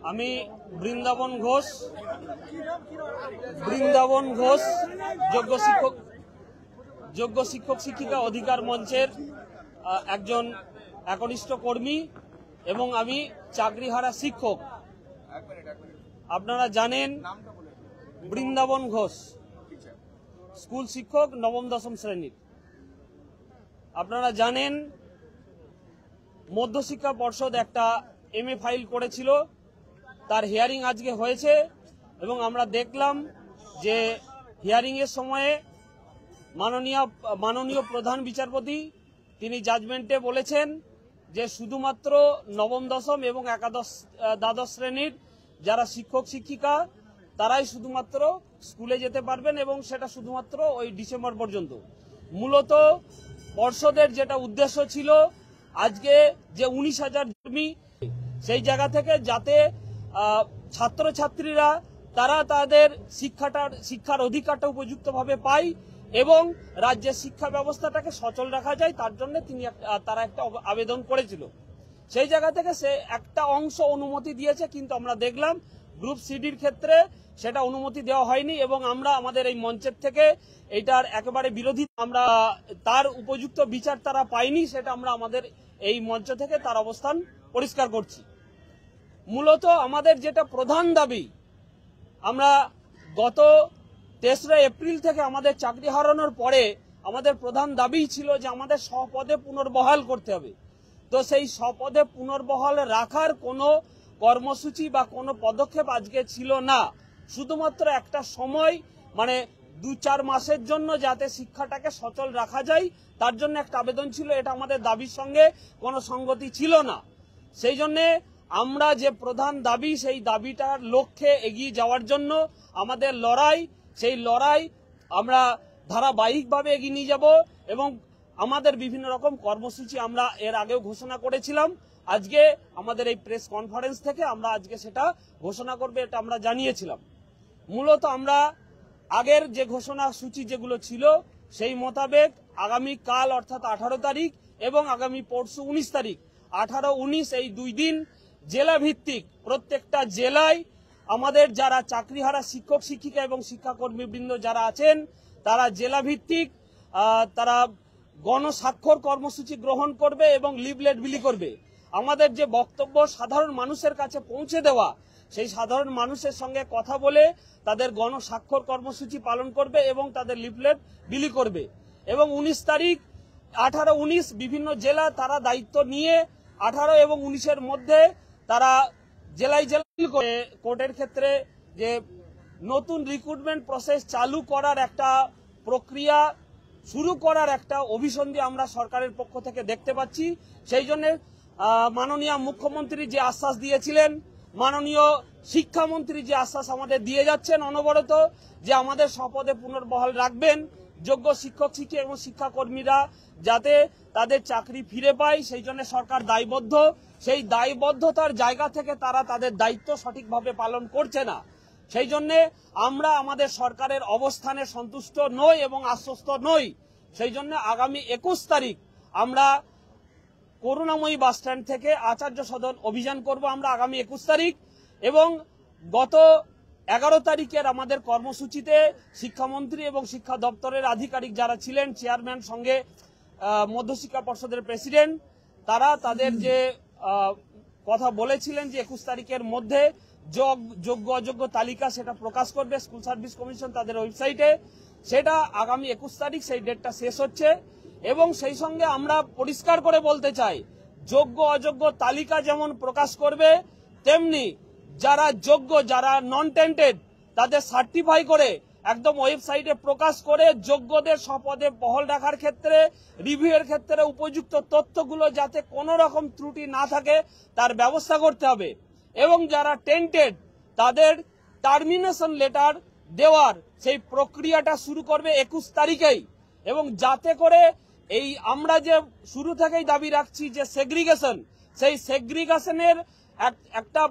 আমি বৃন্দাবন ঘোষ যোগ্য শিক্ষক শিক্ষিকা অধিকার মঞ্চের একজন একনিষ্ঠ কর্মী এবং আমি চাকরিহারা শিক্ষক। আপনারা জানেন বৃন্দাবন ঘোষ স্কুল শিক্ষক নবম দশম শ্রেণীর। আপনারা জানেন মধ্যশিক্ষা পর্ষদ একটা MA ফাইল করেছিল, তার হিয়ারিং আজকে হয়েছে এবং আমরা দেখলাম যে হিয়ারিং এর সময়ে মাননীয় প্রধান বিচারপতি তিনি জাজমেন্টে বলেছেন যে শুধুমাত্র নবম দশম এবং দ্বাদশ শ্রেণীর যারা শিক্ষক শিক্ষিকা তারাই শুধুমাত্র স্কুলে যেতে পারবেন এবং সেটা শুধুমাত্র ওই ডিসেম্বর পর্যন্ত। মূলত পর্ষদের যেটা উদ্দেশ্য ছিল আজকে যে 19,000 কর্মী সেই জায়গা থেকে যাতে ছাত্রছাত্রীরা তারা তাদের শিক্ষার অধিকারটা উপযুক্তভাবে পায় এবং রাজ্যের শিক্ষা ব্যবস্থাটাকে সচল রাখা যায়, তার জন্য তারা একটা আবেদন করেছিল। সেই জায়গা থেকে সে একটা অংশ অনুমতি দিয়েছে, কিন্তু আমরা দেখলাম গ্রুপ সিডির ক্ষেত্রে সেটা অনুমতি দেওয়া হয়নি এবং আমরা আমাদের এই মঞ্চের থেকে এটার একেবারে বিরোধী, আমরা তার উপযুক্ত বিচার তারা পায়নি, সেটা আমরা আমাদের এই মঞ্চ থেকে তার অবস্থান পরিষ্কার করছি। মূলত আমাদের যেটা প্রধান দাবি, আমরা গত 3রা এপ্রিল থেকে আমাদের চাকরি হারানোর পরে আমাদের প্রধান দাবি ছিল যে আমাদের স্বপদে পুনর্বহাল করতে হবে। তো সেই স্বপদে পুনর্বহাল রাখার কোনো কর্মসূচি বা কোনো পদক্ষেপ আজকে ছিল না। শুধুমাত্র একটা সময় মানে 2-4 মাসের জন্য যাতে শিক্ষাটাকে সচল রাখা যায় তার জন্য একটা আবেদন ছিল। এটা আমাদের দাবির সঙ্গে কোনো সঙ্গতি ছিল না। সেই জন্যে আমরা যে প্রধান দাবি সেই দাবিটার লক্ষ্যে এগিয়ে যাওয়ার জন্য আমাদের সেই লড়াই আমরা ধারাবাহিকভাবে এগিয়ে নিয়ে যাব এবং আমাদের বিভিন্ন রকম কর্মসূচি আমরা এর আগেও ঘোষণা করেছিলাম। আজকে আমাদের এই প্রেস কনফারেন্স থেকে আমরা আজকে সেটা ঘোষণা করবে, এটা আমরা জানিয়েছিলাম। মূলত আমরা আগের যে ঘোষণা সূচি যেগুলো ছিল সেই মোতাবেক আগামী কাল অর্থাৎ 18 তারিখ এবং আগামী পরশু 19 তারিখ 18-19 এই 2 দিন জেলা ভিত্তিক প্রত্যেকটা জেলায় আমাদের যারা চাকরিহারা শিক্ষক শিক্ষিকা এবং শিক্ষাকর্মীবৃন্দ যারা আছেন তারা জেলা ভিত্তিক তারা গণস্বাক্ষর কর্মসূচি গ্রহণ করবে এবং লিফলেট বিলি করবে। আমাদের যে বক্তব্য সাধারণ মানুষের কাছে পৌঁছে দেওয়া, সেই সাধারণ মানুষের সঙ্গে কথা বলে তাদের গণস্বাক্ষর কর্মসূচি পালন করবে এবং তাদের লিফলেট বিলি করবে। এবং 19 তারিখ 18-19 বিভিন্ন জেলা তারা দায়িত্ব নিয়ে 18 এবং 19-এর মধ্যে তারা জেলায় কোর্টের ক্ষেত্রে যে নতুন রিক্রুটমেন্ট প্রসেস চালু করার একটা প্রক্রিয়া শুরু করার একটা অভিসন্ধি আমরা সরকারের পক্ষ থেকে দেখতে পাচ্ছি। সেই জন্য মাননীয় মুখ্যমন্ত্রী যে আশ্বাস দিয়েছিলেন, মাননীয় শিক্ষামন্ত্রী যে আশ্বাস আমাদের দিয়ে যাচ্ছেন অনবরত যে আমাদের স্বপদে পুনর্বহাল রাখবেন, যোগ্য শিক্ষক শিক্ষিকা এবং শিক্ষাকর্মীরা যাতে তাদের চাকরি ফিরে পায়, সেই জন্য সরকার দায়বদ্ধ। সেই দায়বদ্ধতার জায়গা থেকে তারা তাদের দায়িত্ব সঠিকভাবে পালন করছে না। সেই জন্য আমরা আমাদের সরকারের অবস্থানে সন্তুষ্ট নই এবং আশ্বস্ত নই। সেই জন্য আগামী 21 তারিখ আমরা করুণাময়ী বাস স্ট্যান্ড থেকে আচার্য সদন অভিযান করব আমরা আগামী 21 তারিখ। এবং গত 11 তারিখের আমাদের কর্মসূচিতে শিক্ষামন্ত্রী এবং শিক্ষা দপ্তরের আধিকারিক যারা ছিলেন, চেয়ারম্যান সঙ্গে মধ্যশিক্ষা পর্ষদের প্রেসিডেন্ট, তারা তাদের যে কথা বলেছিলেন যে 21 তারিখের মধ্যে যোগ্য অযোগ্য তালিকা সেটা প্রকাশ করবে স্কুল সার্ভিস কমিশন তাদের ওয়েবসাইটে। সেটা আগামী 21 তারিখ সেই ডেটটা শেষ হচ্ছে। এবং সেই সঙ্গে আমরা পরিষ্কার করে বলতে চাই, যোগ্য অযোগ্য তালিকা যেমন প্রকাশ করবে তেমনি যারা যোগ্য যারা নন টেন্টেড তাদের সার্টিফাই করে একদম ওয়েবসাইটে প্রকাশ করে যোগ্যদের স্বপদে বহাল রাখার ক্ষেত্রে রিভিউয়ের ক্ষেত্রে উপযুক্ত তথ্যগুলো যাতে কোনো রকম ত্রুটি না থাকে তার ব্যবস্থা করতে হবে। এবং যারা টেন্টেড তাদের টার্মিনেশন লেটার দেওয়ার সেই প্রক্রিয়াটা শুরু করবে 21 তারিখেই। এবং যাতে করে এই আমরা যে শুরু থেকেই দাবি রাখছি যে সেগ্রিগেশন, সেই সেগ্রিগেশনের একটা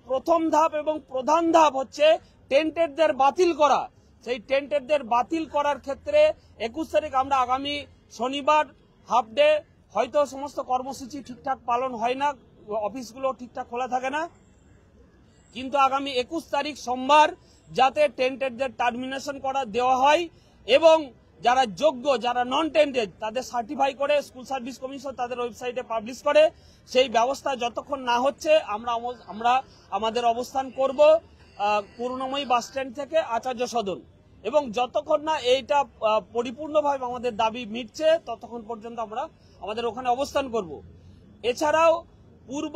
প্রথম ধাপ এবং প্রধান ধাপ হচ্ছে টেন্টেডদের বাতিল করা। সেই টেন্টেডদের বাতিল করার ক্ষেত্রে 21 তারিখ আমরা আগামী শনিবার হাফ ডে, হয়তো সমস্ত কর্মসূচি ঠিকঠাক পালন হয় না, অফিসগুলো ঠিকঠাক খোলা থাকে না, কিন্তু আগামী 21 তারিখ সোমবার যাতে টেন্টেডদের টার্মিনেশন করা দেওয়া হয় এবং যারা যোগ্য, যারা নন টেন্টেড তাদের সার্টিফাই করে স্কুল সার্ভিস কমিশন তাদের ওয়েবসাইটে পাবলিশ করে, সেই ব্যবস্থা যতক্ষণ না হচ্ছে আমরা আমাদের অবস্থান করব করুণাময়ী বাস স্ট্যান্ড থেকে আচার্য সদন, এবং যতক্ষণ না এইটা পরিপূর্ণভাবে আমাদের দাবি মিটছে ততক্ষণ পর্যন্ত আমরা আমাদের ওখানে অবস্থান করব। এছাড়াও পূর্ব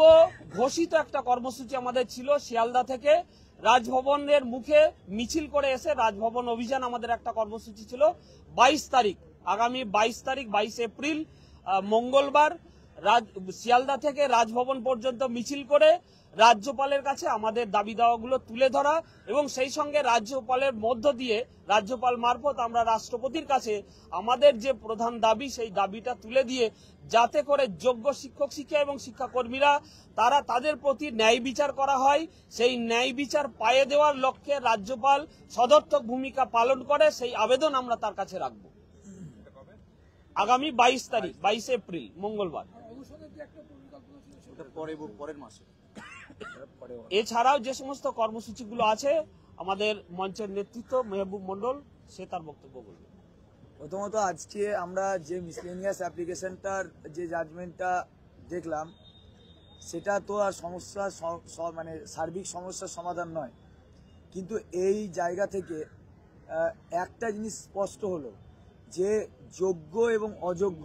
ঘোষিত একটা কর্মসূচি আমাদের ছিল শিয়ালদা থেকে রাজভবনের মুখে মিছিল করে এসে রাজভবন অভিযান, আমাদের একটা কর্মসূচি ছিল 22 তারিখ, আগামী 22 তারিখ 22 এপ্রিল মঙ্গলবার শিয়ালদা থেকে রাজভবন পর্যন্ত মিছিল করে রাজ্যপালের কাছে আমাদের দাবি দাওয়াগুলো তুলে ধরা এবং সেই সঙ্গে রাজ্যপালের মধ্য দিয়ে রাজ্যপাল মারফত আমরা রাষ্ট্রপতির কাছে আমাদের যে প্রধান দাবি সেই দাবিটা তুলে দিয়ে যাতে করে যোগ্য শিক্ষক শিক্ষিকা এবং শিক্ষাকর্মীরা তাদের প্রতি ন্যায় বিচার করা হয়, সেই ন্যায় বিচার পাইয়ে দেওয়ার লক্ষ্যে রাজ্যপাল সদর্থক ভূমিকা পালন করে সেই আবেদন আমরা তার কাছে রাখব। আগামী 22 তারিখ 22 এপ্রিল মঙ্গলবার। এছাড়াও যে সমস্ত কর্মসূচিগুলো আছে আমাদের মঞ্চের নেতৃত্ব মেহবুব মন্ডল সে তার বক্তব্য বলবে। প্রথমত আজকে আমরা যে মিসলেনিয়াস অ্যাপ্লিকেশনটার যে জাজমেন্টটা দেখলাম সেটা তো আর সমস্যা মানে সার্বিক সমস্যার সমাধান নয়, কিন্তু এই জায়গা থেকে একটা জিনিস স্পষ্ট হলো যে যোগ্য এবং অযোগ্য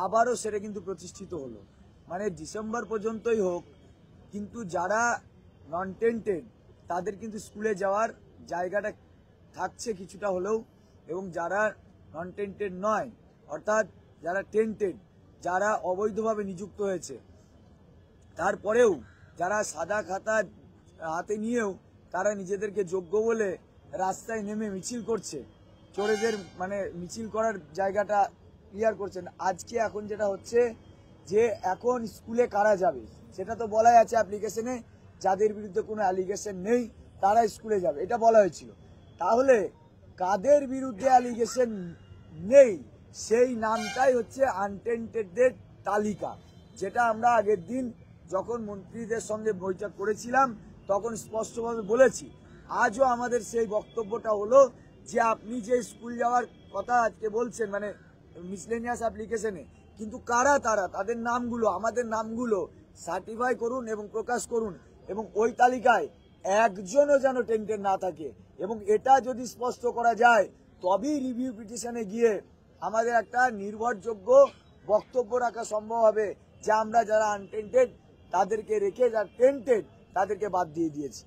আবারও সেটা কিন্তু প্রতিষ্ঠিত হলো। মানে ডিসেম্বর পর্যন্তই হোক, কিন্তু যারা নন টেন্টেড তাদের কিন্তু স্কুলে যাওয়ার জায়গাটা থাকছে কিছুটা হলেও, এবং যারা নন টেন্টেড নয় অর্থাৎ যারা টেন্টেড, যারা অবৈধভাবে নিযুক্ত হয়েছে, তারপরেও যারা সাদা খাতা হাতে নিয়েও তারা নিজেদেরকে যোগ্য বলে রাস্তায় নেমে মিছিল করছে, চোরেদের মানে মিছিল করার জায়গাটা ক্লিয়ার করছেন। আজকে এখন যেটা হচ্ছে যে এখন স্কুলে কারা যাবে সেটা তো বলাই আছে অ্যাপ্লিকেশনে, যাদের বিরুদ্ধে কোনো অ্যালিগেশন নেই তারা স্কুলে যাবে, এটা বলা হয়েছিল। তাহলে কাদের বিরুদ্ধে অ্যালিগেশন নেই সেই নামটাই হচ্ছে আনটেন্টেডদের তালিকা, যেটা আমরা আগের দিন যখন মন্ত্রীদের সঙ্গে বৈঠক করেছিলাম তখন স্পষ্টভাবে বলেছি। আজও আমাদের সেই বক্তব্যটা হলো যে আপনি যে স্কুল যাওয়ার কথা আজকে বলছেন মানে মিসলেনিয়াস অ্যাপ্লিকেশনে, কিন্তু কারা তারা, তাদের নামগুলো আমাদের নামগুলো সার্টিফাই করুন এবং প্রকাশ করুন, এবং ওই তালিকায় একজনও যেন টেন্টেড না থাকে, এবং এটা যদি স্পষ্ট করা যায় তবেই রিভিউ পিটিশনে গিয়ে আমাদের একটা নির্ভরযোগ্য বক্তব্য রাখা সম্ভব হবে যে আমরা যারা আনটেন্টেড তাদেরকে রেখে যারা টেন্টেড তাদেরকে বাদ দিয়ে দিয়েছি।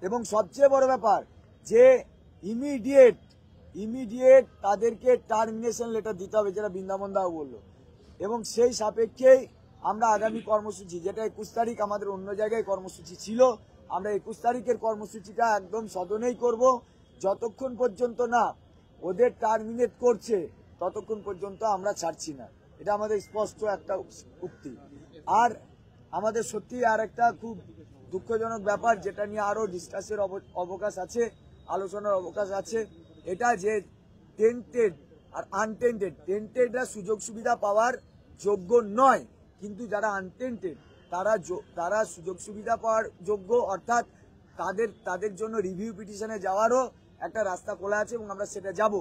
এবং সবচেয়ে বড় ব্যাপার যে ইমিডিয়েট তাদেরকে টার্মিনেশন লেটার দিতে হবে, যেটা বৃন্দাবন দাও বললো, এবং সেই সাপেক্ষেই আমরা আগামী কর্মসূচি, যেটা 21 তারিখ আমাদের অন্য জায়গায় কর্মসূচি ছিল, আমরা 21 তারিখের কর্মসূচিটা একদম সদনেই করব। যতক্ষণ পর্যন্ত না ওদের টার্মিনেট করছে ততক্ষণ পর্যন্ত আমরা ছাড়ছি না, এটা আমাদের স্পষ্ট একটা উক্তি। আর আমাদের সত্যি আর একটা খুব দুঃখজনক ব্যাপার, যেটা নিয়ে আরো ডিসকাসের অবকাশ আছে, আলোচনার অবকাশ আছে, এটা যে টেন্টেড আর আনটেন্টেড, টেন্টেডরা সুযোগ সুবিধা পাওয়ার যোগ্য নয়, কিন্তু যারা আনটেন্টেড তারা সুযোগ সুবিধা পাওয়ার যোগ্য, অর্থাৎ তাদের জন্য রিভিউ পিটিশনে যাওয়ারও একটা রাস্তা খোলা আছে এবং আমরা সেটা যাব।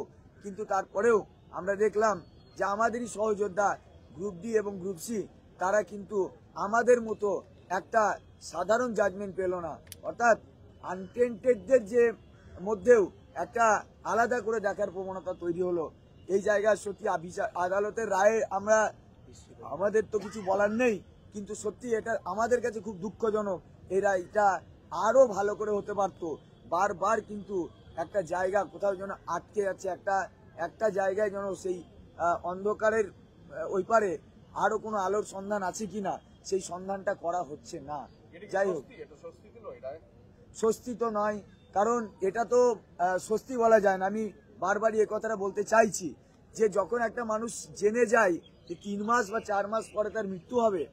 কিন্তু তারপরেও আমরা দেখলাম যে আমাদেরই সহযোদ্ধা গ্রুপ ডি এবং গ্রুপ সি তারা কিন্তু আমাদের মতো একটা সাধারণ জাজমেন্ট পেল না, অর্থাৎ আনটেন্টেডদের যে মধ্যেও একটা আলাদা করে দেখার প্রবণতা তৈরি হলো। এই জায়গায় সত্যি আদালতের রায়ে আমাদের তো কিছু বলার নেই, কিন্তু সত্যি এটা আমাদের কাছে খুব দুঃখজনক। এটা আরো ভালো করে হতে পারতো। বারবার কিন্তু একটা জায়গা কোথাও যেন আটকে যাচ্ছে, একটা জায়গায় যেন সেই অন্ধকারের ওই পারে আরো কোনো আলোর সন্ধান আছে কিনা সেই সন্ধানটা করা হচ্ছে না। যাই হোক, স্বস্তি তো নয়, কারণ এটা তো স্বস্তি বলা যায় না। আমি বারবারই এই কথাটা বলতে চাইছি যে যখন একটা মানুষ জেনে যায় যে 3 মাস বা 4 মাস পরে তার মৃত্যু হবে,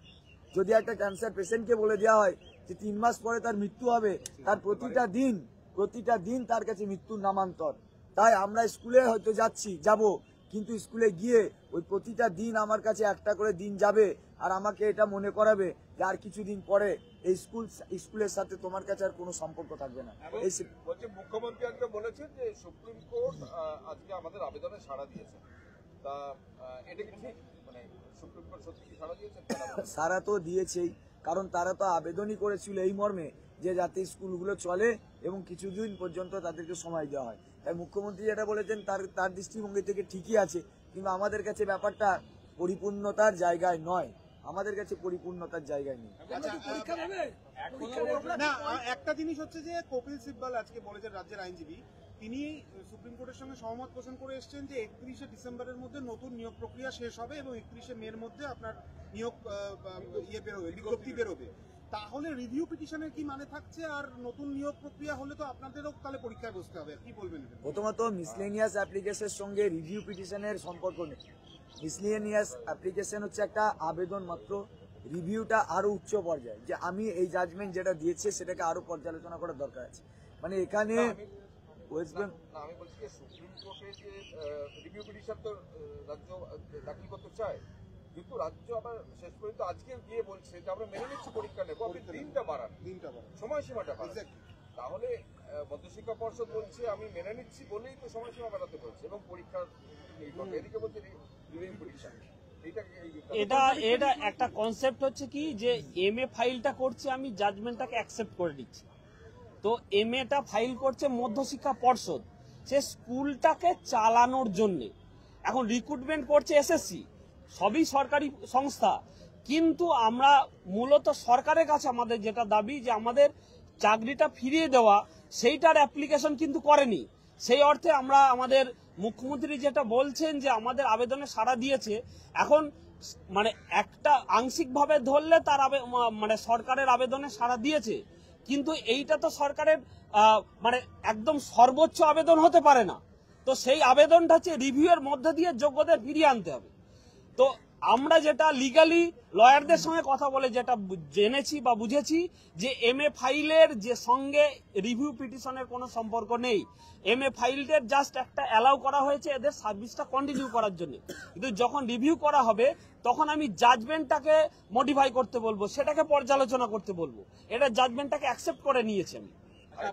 যদি একটা ক্যান্সার পেশেন্টকে বলে দেওয়া হয় যে 3 মাস পরে তার মৃত্যু হবে, তার প্রতিটা দিন তার কাছে মৃত্যুর নামান্তর। তাই আমরা স্কুলে হয়তো যাব, কিন্তু স্কুলে গিয়ে ওই প্রতিটা দিন আমার কাছে একটা করে দিন যাবে আর আমাকে এটা মনে করাবে যে আর কিছুদিন পরে এই স্কুলের সাথে তোমার কাছে আর কোনো সম্পর্ক থাকবে না। এই বলছে মুখ্যমন্ত্রী আজকে বলেছেন যে সুপ্রিম কোর্ট আজকে আমাদের আবেদনে সাড়া দিয়েছে, তা এটা কি ঠিক? মানে সুপ্রিম কোর্ট সত্যি কি সাড়া দিয়েছে? সারা তো দিয়েছেই, কারণ তারা তো আবেদনই করেছিল এই মর্মে যে যাতে স্কুলগুলো চলে এবং কিছুদিন পর্যন্ত তাদেরকে সময় দেওয়া হয়। তাই মুখ্যমন্ত্রী যেটা বলেছেন তার দৃষ্টিভঙ্গি থেকে ঠিকই আছে, কিন্তু আমাদের কাছে ব্যাপারটা পরিপূর্ণতার জায়গায় নয়, আমাদের কাছে পরিপূর্ণতার জায়গায় নেই। না, একটা জিনিস হচ্ছে যে কপিল সিব্বল আজকে বলেছেন, রাজ্যের আইনজীবী, তিনি সুপ্রিম কোর্টের সঙ্গে সহমত পোষণ করে এসেছেন যে 31শে ডিসেম্বরের মধ্যে নতুন নিয়োগ প্রক্রিয়া শেষ হবে এবং 31শে মের মধ্যে আপনার নিয়োগ বেরোবে, বিজ্ঞপ্তি বেরোবে। তাহলে রিভিউ পিটিশনের কি মানে থাকছে? আর নতুন নিয়োগ প্রক্রিয়া হলে তো আপনাদেরও তাহলে পরীক্ষায় বসতে হবে, কি বলবেন? প্রথমত মিসলেনিয়াস অ্যাপ্লিকেশনের সঙ্গে রিভিউ পিটিশনের সম্পর্ক নেই। মিসলেনিয়াস অ্যাপ্লিকেশন হচ্ছে একটা আবেদন মাত্র, রিভিউটা আরো উচ্চ পর্যায়ে, যে আমি এই জাজমেন্ট যেটা দিয়েছে সেটাকে আরো পর্যালোচনা করার দরকার আছে। মানে এখানে আমি বলছি যে সুপ্রিম কোর্টে যে রিভিউ পিটিশন তো রাজ্য দাখিল করতে চায়, কিন্তু রাজ্য আবার শেষ পর্যন্ত আজকে গিয়ে বলছে যে আমরা মেনে নিচ্ছি পরীক্ষা নেবো, আপনি দিনটা বাড়ান, সময়সীমাটা বাড়ান। তাহলে মধ্যশিক্ষা পর্ষদ বলছে আমি মেনে নিচ্ছি বলেই তো সময়সীমা বাড়াতে বলছে এবং পরীক্ষা এদিকে বলছে রিভিউ পিটিশন। এটা একটা কনসেপ্ট হচ্ছে কি যে এমএ ফাইলটা করছে আমি জাজমেন্টটাকে অ্যাকসেপ্ট করে নিচ্ছি, তো এমএটা ফাইল করছে মধ্যশিক্ষা পর্ষদ সে স্কুলটাকে চালানোর জন্য। এখন রিক্রুটমেন্ট করছে এসএসসি, সবই সরকারি সংস্থা, কিন্তু আমরা মূলত সরকারের কাছে আমাদের যেটা দাবি যে আমাদের চাকরিটা ফিরিয়ে দেওয়া, সেইটার অ্যাপ্লিকেশন কিন্তু করেনি। সেই অর্থে আমরা আমাদের মুখ্যমন্ত্রী যেটা বলছেন যে আমাদের আবেদনে সাড়া দিয়েছে, এখন মানে একটা আংশিকভাবে ধরলে তার মানে সরকারের আবেদনে সাড়া দিয়েছে, কিন্তু এইটা তো সরকারের মানে একদম সর্বোচ্চ আবেদন হতে পারে না। তো সেই আবেদনটা হচ্ছে রিভিউয়ের মধ্যে দিয়ে যোগ্যদের ফিরিয়ে আনতে হবে। তো আমরা যেটা লিগালি লয়ারদের সঙ্গে কথা বলে যেটা জেনেছি বা বুঝেছি যে এমএ ফাইলের যে সঙ্গে রিভিউ পিটিশনের কোনো সম্পর্ক নেই। এমএ ফাইলদের জাস্ট একটা অ্যালাউ করা হয়েছে এদের সার্ভিসটা কন্টিনিউ করার জন্য, কিন্তু যখন রিভিউ করা হবে তখন আমি জাজমেন্টটাকে মডিফাই করতে বলবো, সেটাকে পর্যালোচনা করতে বলবো। এটা জাজমেন্টটাকে অ্যাকসেপ্ট করে নিয়েছে আমি।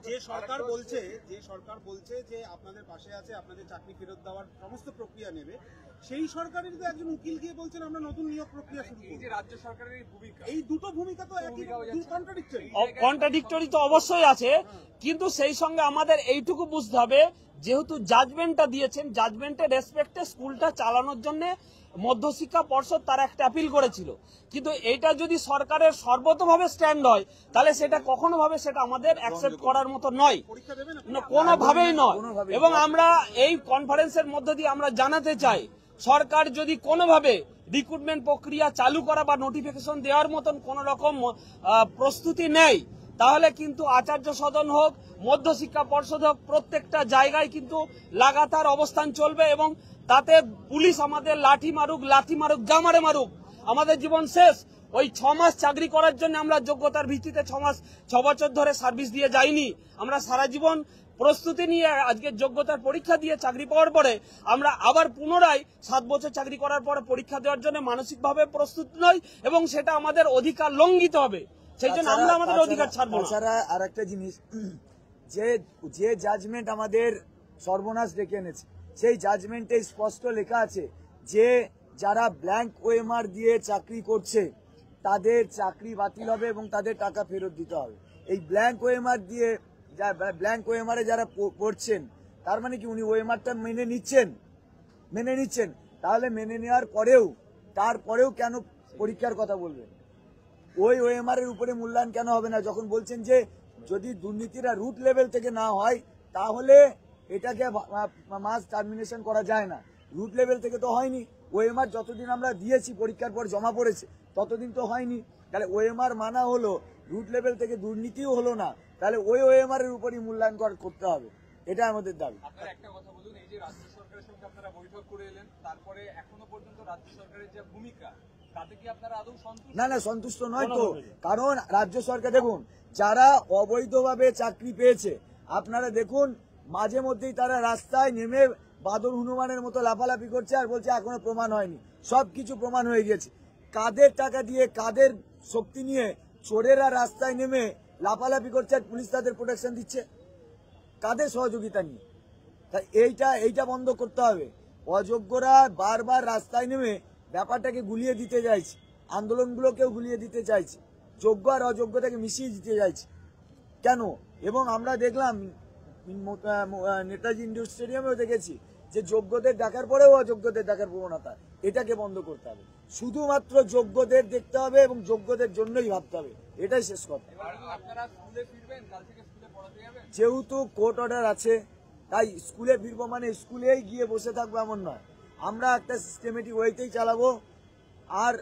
যে সরকার বলছে যে আপনাদের পাশে আছে, আপনাদের চাকরি ফেরত দেওয়ার সমস্ত প্রক্রিয়া নেবে, সেই সরকারের তো একজন উকিল গিয়ে বলছেন আমরা নতুন নিয়োগ প্রক্রিয়া শুরু করব। রাজ্য সরকারের ভূমিকা, এই দুটো ভূমিকা তো একই, কন্ট্রাডিক্টরি তো অবশ্যই আছে, কিন্তু সেই সঙ্গে আমাদের এইটুকু বুঝতে হবে যেহেতু জাজমেন্টটা দিয়েছেন, জাজমেন্টের রেসপেক্টে স্কুলটা চালানোর জন্য মধ্যশিক্ষা পর্ষদ তারা একটা অ্যাপিল করেছিল, কিন্তু এটা যদি সরকারের সর্বতভাবে স্ট্যান্ড হয় তাহলে সেটা কখনো ভাবে সেটা আমাদের অ্যাকসেপ্ট করার মতো নয়, কোনোভাবেই নয়। এবং আমরা এই কনফারেন্সের মধ্য দিয়ে আমরা জানাতে চাই সরকার যদি কোনোভাবে রিক্রুটমেন্ট প্রক্রিয়া চালু করা বা নোটিফিকেশন দেওয়ার মতন কোন রকম প্রস্তুতি নেয়, তাহলে কিন্তু আচার্য সদন হোক, মধ্যশিক্ষা পর্ষদ হোক, প্রত্যেকটা জায়গায় কিন্তু লাগাতার অবস্থান চলবে এবং তাতে পুলিশ আমাদের লাঠি মারুক যা মারুক, আমাদের জীবন শেষ। ওই 6 মাস চাকরি করার জন্য আমরা যোগ্যতার ভিত্তিতে 6 বছর ধরে সার্ভিস দিয়ে যাইনি, আমরা সারা জীবন প্রস্তুতি নিয়ে আজকে যোগ্যতার পরীক্ষা দিয়ে চাকরি পাওয়ার পরে আমরা আবার পুনরায় 7 বছর চাকরি করার পরে পরীক্ষা দেওয়ার জন্য মানসিকভাবে প্রস্তুত নই এবং সেটা আমাদের অধিকার লঙ্ঘিত হবে, সেই জন্য আমরা আমাদের অধিকার ছাড়বো না। তাছাড়া আর একটা জিনিস, যে জাজমেন্ট আমাদের সর্বনাশ ডেকে এনেছে সেই জাজমেন্টে স্পষ্ট লেখা আছে যে যারা ব্ল্যাঙ্ক ওএমআর দিয়ে চাকরি করছে তাদের চাকরি বাতিল হবে এবং তাদের টাকা ফেরত দিতে হবে। এই ব্ল্যাঙ্ক ওএমআর দিয়ে ব্ল্যাঙ্ক ওএমআরে যারা পড়ছেন তার মানে কি উনি ওএমআরটা মেনে নিচ্ছেন, তাহলে মেনে নেওয়ার পরেও তারপরেও কেন পরীক্ষার কথা বলবেন? ওই ওএমআর এর উপরে মূল্যায়ন কেন হবে না? যখন বলছেন যে যদি দুর্নীতিরা রুট লেভেল থেকে না হয় তাহলে এটাকে মাস টার্মিনেশন করা যায় না। রুট লেভেল থেকে তো হয়নি, ওএমআর যতদিন আমরা দিয়েছি পরীক্ষার পর জমা পড়েছে ততদিন তো হয়নি, তাহলে ওএমআর মানা হলো, রুট লেভেল থেকে দুর্নীতিও হলো না, তাহলে ওই ওএমআর এর উপরই মূল্যায়ন করতে হবে, এটা আমাদের দাবি। আপনারা একটা কথা বলুন, এই যে রাজ্য সরকারের সঙ্গে আপনারা বৈঠক করে এলেন, তারপরে এখনো পর্যন্ত রাজ্য সরকারের যে ভূমিকা তাতে কি আপনারা আদৌ সন্তুষ্ট? না, সন্তুষ্ট নয় তো, কারণ রাজ্য সরকার দেখুন যারা অবৈধভাবে চাকরি পেয়েছে আপনারা দেখুন মাঝে মধ্যেই তারা রাস্তায় নেমে বাদর হনুমানের মতো লাফালাফি করছে আর বলছে এখনো প্রমাণ হয়নি। সবকিছু প্রমাণ হয়ে গেছে। কাদের টাকা দিয়ে, কাদের শক্তি নিয়ে চোরেরা রাস্তায় নেমে লাফালাফি করছে আর পুলিশ তাদের প্রোটেকশন দিচ্ছে? কাদের সহযোগিতা নিয়ে? তাই এইটা বন্ধ করতে হবে। অযোগ্যরা বারবার রাস্তায় নেমে ব্যাপারটাকে গুলিয়ে দিতে চাইছে, আন্দোলনগুলোকেও গুলিয়ে দিতে চাইছে, যোগ্য আর অযোগ্যতাকে মিশিয়ে দিতে চাইছে। কেন? এবং আমরা দেখলাম নেতাজি ইন্ডোর স্টেডিয়ামেও দেখেছি যে যোগ্যদের ডাকার পরেও অযোগ্যদের ডাকার প্রবণতা। এটাকে বন্ধ করতে হবে। শুধুমাত্র যোগ্যদের দেখতে হবে এবং যোগ্যদের জন্যই ভাবতে হবে, এটাই শেষ কথা। আপনারা স্কুলে ফিরবেন, কাল থেকে স্কুলে পড়াতে যাবেন? যেহেতু কোর্ট অর্ডার আছে তাই স্কুলে ফিরবো, মানে স্কুলেই গিয়ে বসে থাকবো এমন নয়। আমরা একটা সিস্টেমেটিক ওয়েতেই চালাবো। আর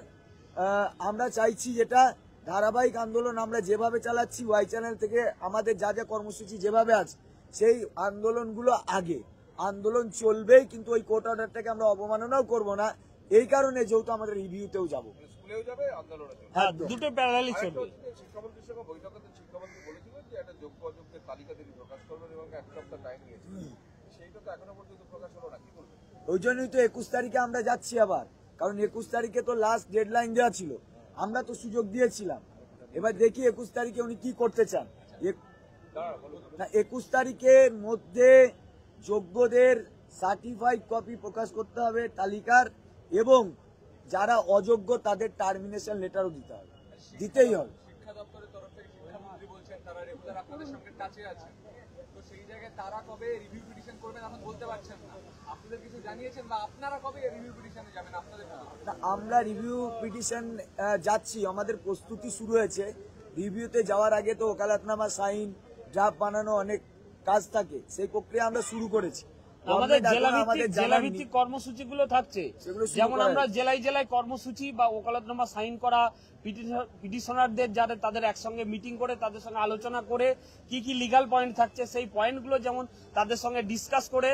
আমরা চাইছি যেটা ধারাবাহিক আন্দোলন আমরা যেভাবে চালাচ্ছি, ওয়াই চ্যানেল থেকে আমাদের যা যা কর্মসূচি যেভাবে আছে সেই আন্দোলনগুলো আগে আন্দোলন চলবেই, কিন্তু ওই কোর্ট অর্ডারটাকে আমরা অবমাননাও করব না। এই কারণে যেহেতু আমাদের রিভিউতেও যাবো, স্কুলেও যাবে, আন্দোলনে যাবে। হ্যাঁ, দুটো প্যারালালি আরেকটা চলবে। হচ্ছে যে শিক্ষামন্ত্রীর সঙ্গে বৈঠকে শিক্ষামন্ত্রী বলেছিলেন যে একটা যোগ্য অযোগ্যের তালিকা তিনি প্রকাশ করবেন এবং এক সপ্তাহ টাইম নিয়েছেন। সেইটা তো এখনো পর্যন্ত প্রকাশ হলো না, কি বলবেন? ওই জন্যই তো 21 তারিখে আমরা যাচ্ছি আবার, কারণ 21 তারিখে তো লাস্ট ডেডলাইন দেওয়া ছিল, আমরা তো সুযোগ দিয়েছিলাম। এবার দেখি 21 তারিখে উনি কি করতে চান। না, 21 তারিখের মধ্যে যোগ্যদের সার্টিফাইড কপি প্রকাশ করতে হবে তালিকার, এবং যারা অযোগ্য তাদের টার্মিনেশন লেটারও দিতে হবে, দিতেই হবে। শিক্ষা দপ্তরের তরফ থেকে শিক্ষামন্ত্রী বলছেন তারা রেগুলার আপনাদের সঙ্গে টাচে আছেন, তো সেই জায়গায় তারা কবে রিভিউ পিটিশন করবেন এখন বলতে পারছেন না। আপনাদের কিছু জানিয়েছেন বা আপনারা কবে রিভিউ পিটিশনে যাবেন? আপনাদের না, আমরা রিভিউ পিটিশন যাচ্ছি, আমাদের প্রস্তুতি শুরু হয়েছে। রিভিউতে যাওয়ার আগে তো ওকালতনামা সাইন, ড্রাফট বানানো অনেক কাজ থাকে, সেই প্রক্রিয়া আমরা শুরু করেছি। আমাদের গভর্নমেন্ট এখনো আমাদের জেলা জানায়নি। ভিত্তিক কর্মসূচিগুলো থাকছে, সেগুলো শুরু যেমন করা আমরা হয়েছে। জেলায় জেলায় কর্মসূচি বা ওকালতনামা সাইন করা, পিটিশনারদের যাদের তাদের একসঙ্গে মিটিং করে তাদের সঙ্গে আলোচনা করে কি কি লিগ্যাল পয়েন্ট থাকছে সেই পয়েন্টগুলো যেমন তাদের সঙ্গে ডিসকাস করে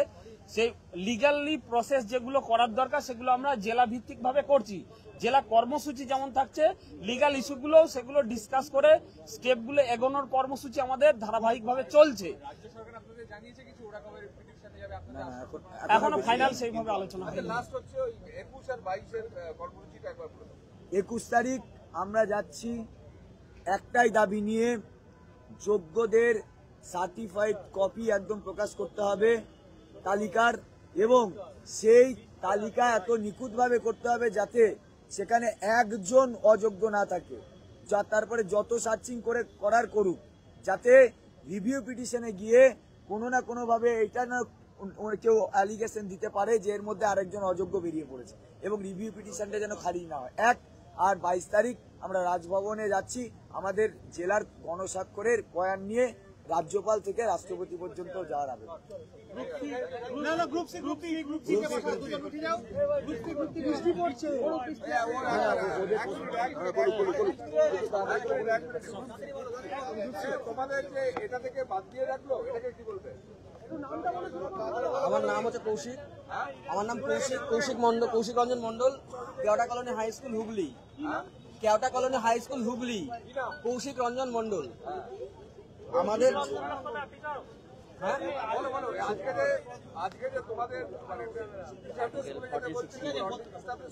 সেই লিগ্যালি প্রসেস যেগুলো করার দরকার সেগুলো আমরা জেলা ভিত্তিক ভাবে করছি। জেলা কর্মসূচি যেমন থাকছে, লিগ্যাল ইস্যুগুলো সেগুলো ডিসকাস করে স্টেপগুলো এগোনোর কর্মসূচি আমাদের ধারাবাহিকভাবে চলছে। রাজ্য সরকার আপনাদের জানিয়েছে কিছু, ওরা কবে পিটিশনে যাবে? না, আপনাদের না, এখনো ফাইনাল সেইভাবে আলোচনা আচ্ছা, হয়নি। লাস্ট হচ্ছে ওই 21 আর 22 এর কর্মসূচিটা একবার বলে দেন। 21 তারিখ আমরা যাচ্ছি একটাই দাবি নিয়ে, যোগ্যদের সার্টিফাইড কপি একদম প্রকাশ করতে হবে তালিকার, এবং সেই তালিকা এত নিখুঁতভাবে করতে হবে যাতে সেখানে একজন অযোগ্য না থাকে। তারপরে যত সার্চিং করে করার করুক, যাতে রিভিউ পিটিশনে গিয়ে কোনো না কোনোভাবে এটা না কেউ অ্যালিগেশন দিতে পারে যে এর মধ্যে আরেকজন অযোগ্য বেরিয়ে পড়েছে, এবং রিভিউ পিটিশনটা যেন খারিজ না হয়। আর 22 তারিখ আমরা রাজভবনে যাচ্ছি আমাদের জেলার গণস্বাক্ষরের বয়ান নিয়ে রাজ্যপাল থেকে রাষ্ট্রপতি পর্যন্ত যাওয়ার আবেদন। না না, গ্রুপ সি কে পাঠাও, দুজন উঠে যাও। গ্রুপ সি বৃষ্টি পড়ছে। তোমাদের যে এটা থেকে বাদ দিয়ে রাখলো, এটাকে কি বলবে? আমার নাম হচ্ছে কৌশিক, আমার নাম Koushik Mondal, Koushik Ranjan Mondal, Keota colony high school Hooghly, Keota colony high school Hooghly, Koushik Ranjan Mondal. আমাদের হ্যাঁ, আজকে যে তোমাদের মানে স্কুলে যেতে বলছিল,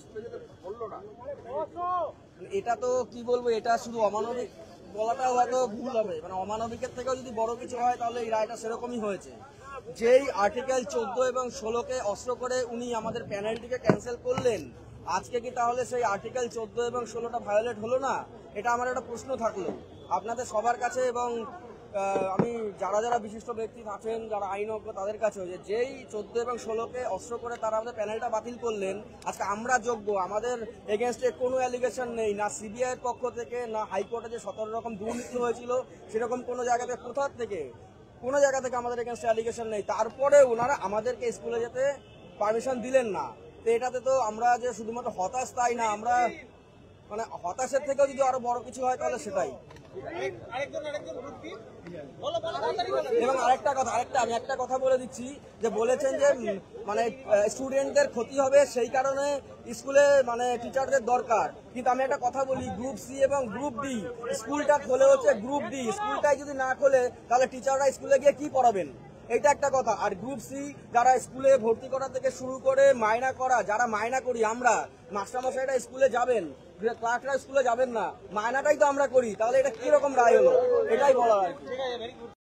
স্কুলে যেতে বললো না, এটা তো কি বলবো, এটা শুধু অমানবিক বলাটাও হয়তো ভুল হবে। মানে অমানবিকের থেকেও যদি বড় কিছু হয় তাহলে এই রায়টা সেরকমই হয়েছে। যেই আর্টিকেল 14 এবং 16কে অস্ত্র করে উনি আমাদের প্যানেলটিকে ক্যান্সেল করলেন, আজকে কি তাহলে সেই আর্টিকেল 14 এবং 16টা ভায়োলেট হলো না? এটা আমার একটা প্রশ্ন থাকলো আপনাদের সবার কাছে, এবং আমি যারা যারা বিশিষ্ট ব্যক্তি আছেন, যারা আইনজ্ঞ, তাদের কাছেও, যে যেই 14 এবং 16কে অস্ত্র করে তারা আমাদের প্যানেলটা বাতিল করলেন, আজকে আমরা যোগ্য, আমাদের এগেনস্টে কোনো অ্যালিগেশন নেই, না সিবিআইয়ের পক্ষ থেকে, না হাইকোর্টে যে 17 রকম দুর্নীতি হয়েছিল সেরকম কোনো জায়গাতে, কোথার থেকে কোনো জায়গা থেকে আমাদের এগেনস্টে অ্যালিগেশন নেই, তারপরে ওনারা আমাদেরকে স্কুলে যেতে পারমিশন দিলেন না। তো এটাতে তো আমরা যে শুধুমাত্র হতাশ তাই না, আমরা মানে হতাশের থেকেও যদি আরো বড় কিছু হয় তাহলে সেটাই। এবং আমি একটা কথা বলে দিচ্ছি, যে বলেছেন যে মানে স্টুডেন্টদের ক্ষতি হবে সেই কারণে স্কুলে মানে টিচারদের দরকার, কিন্তু আমি একটা কথা বলি, গ্রুপ সি এবং গ্রুপ ডি স্কুলটা খোলে হচ্ছে গ্রুপ ডি, স্কুলটাই যদি না খোলে তাহলে টিচাররা স্কুলে গিয়ে কি পড়াবেন? এটা একটা কথা। আর গ্রুপ সি যারা স্কুলে ভর্তি করা থেকে শুরু করে মাইনা করা, যারা মাইনা করি আমরা, মাস্টারমশাইরা স্কুলে যাবেন, ক্লার্করা স্কুলে যাবেন না, মাইনাটাই তো আমরা করি, তাহলে এটা কিরকম রায় হলো, এটাই বলার আর কি।